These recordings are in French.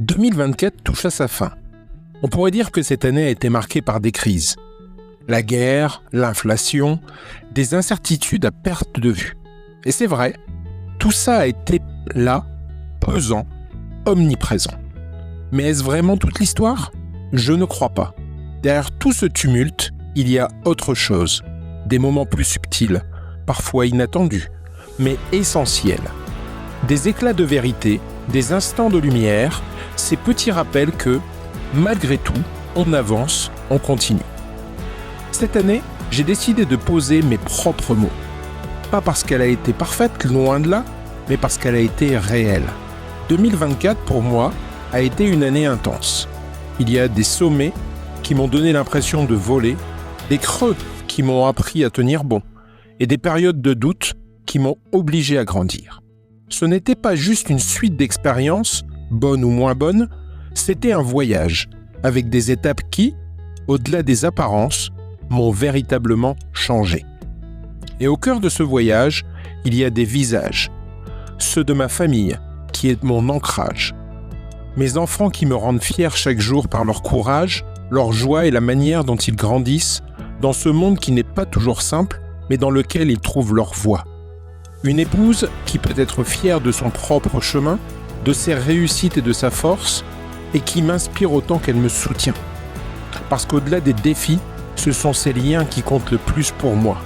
2024 touche à sa fin. On pourrait dire que cette année a été marquée par des crises. La guerre, l'inflation, des incertitudes à perte de vue. Et c'est vrai, tout ça a été là, pesant, omniprésent. Mais est-ce vraiment toute l'histoire ? Je ne crois pas. Derrière tout ce tumulte, il y a autre chose. Des moments plus subtils, parfois inattendus, mais essentiels. Des éclats de vérité, des instants de lumière, ces petits rappels que, malgré tout, on avance, on continue. Cette année, j'ai décidé de poser mes propres mots. Pas parce qu'elle a été parfaite, loin de là, mais parce qu'elle a été réelle. 2024, pour moi, a été une année intense. Il y a des sommets qui m'ont donné l'impression de voler, des creux qui m'ont appris à tenir bon, et des périodes de doute qui m'ont obligé à grandir. Ce n'était pas juste une suite d'expériences, bonnes ou moins bonnes, c'était un voyage, avec des étapes qui, au-delà des apparences, m'ont véritablement changé. Et au cœur de ce voyage, il y a des visages, ceux de ma famille, qui est mon ancrage. Mes enfants qui me rendent fier chaque jour par leur courage, leur joie et la manière dont ils grandissent dans ce monde qui n'est pas toujours simple, mais dans lequel ils trouvent leur voie. Une épouse qui peut être fière de son propre chemin, de ses réussites et de sa force, et qui m'inspire autant qu'elle me soutient. Parce qu'au-delà des défis, ce sont ces liens qui comptent le plus pour moi.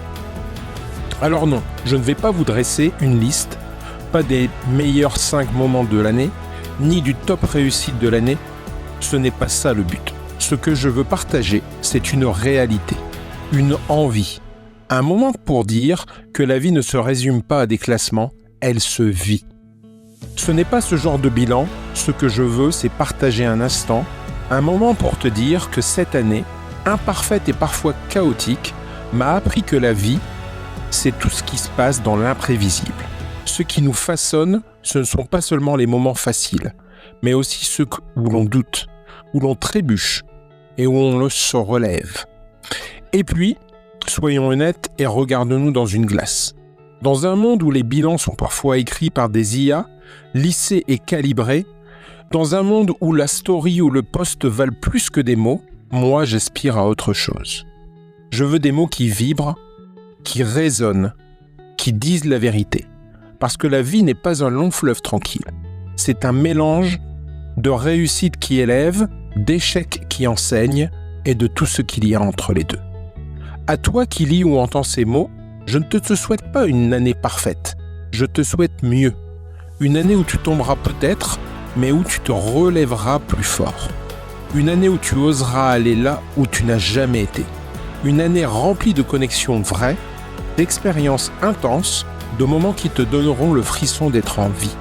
Alors non, je ne vais pas vous dresser une liste, pas des meilleurs 5 moments de l'année, ni du top réussite de l'année. Ce n'est pas ça le but. Ce que je veux partager, c'est une réalité, une envie. Un moment pour dire que la vie ne se résume pas à des classements, elle se vit. Ce n'est pas ce genre de bilan, ce que je veux, c'est partager un instant, un moment pour te dire que cette année, imparfaite et parfois chaotique, m'a appris que la vie, c'est tout ce qui se passe dans l'imprévisible. Ce qui nous façonne, ce ne sont pas seulement les moments faciles, mais aussi ceux où l'on doute, où l'on trébuche et où on se relève. Et puis, soyons honnêtes et regarde-nous dans une glace. Dans un monde où les bilans sont parfois écrits par des IA, lissés et calibrés, dans un monde où la story ou le post valent plus que des mots, moi j'aspire à autre chose. Je veux des mots qui vibrent, qui résonnent, qui disent la vérité. Parce que la vie n'est pas un long fleuve tranquille. C'est un mélange de réussites qui élèvent, d'échecs qui enseignent et de tout ce qu'il y a entre les deux. À toi qui lis ou entends ces mots, je ne te souhaite pas une année parfaite. Je te souhaite mieux. Une année où tu tomberas peut-être, mais où tu te relèveras plus fort. Une année où tu oseras aller là où tu n'as jamais été. Une année remplie de connexions vraies, d'expériences intenses, de moments qui te donneront le frisson d'être en vie.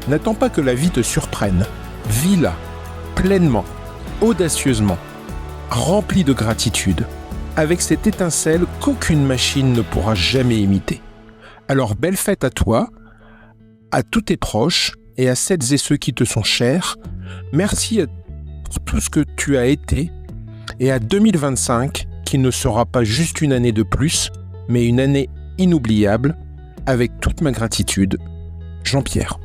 N'attends pas que la vie te surprenne. Vis-la, pleinement, audacieusement, remplie de gratitude, avec cette étincelle qu'aucune machine ne pourra jamais imiter. Alors belle fête à toi, à tous tes proches et à celles et ceux qui te sont chers. Merci pour tout ce que tu as été et à 2025 qui ne sera pas juste une année de plus, mais une année inoubliable. Avec toute ma gratitude, Jean-Pierre.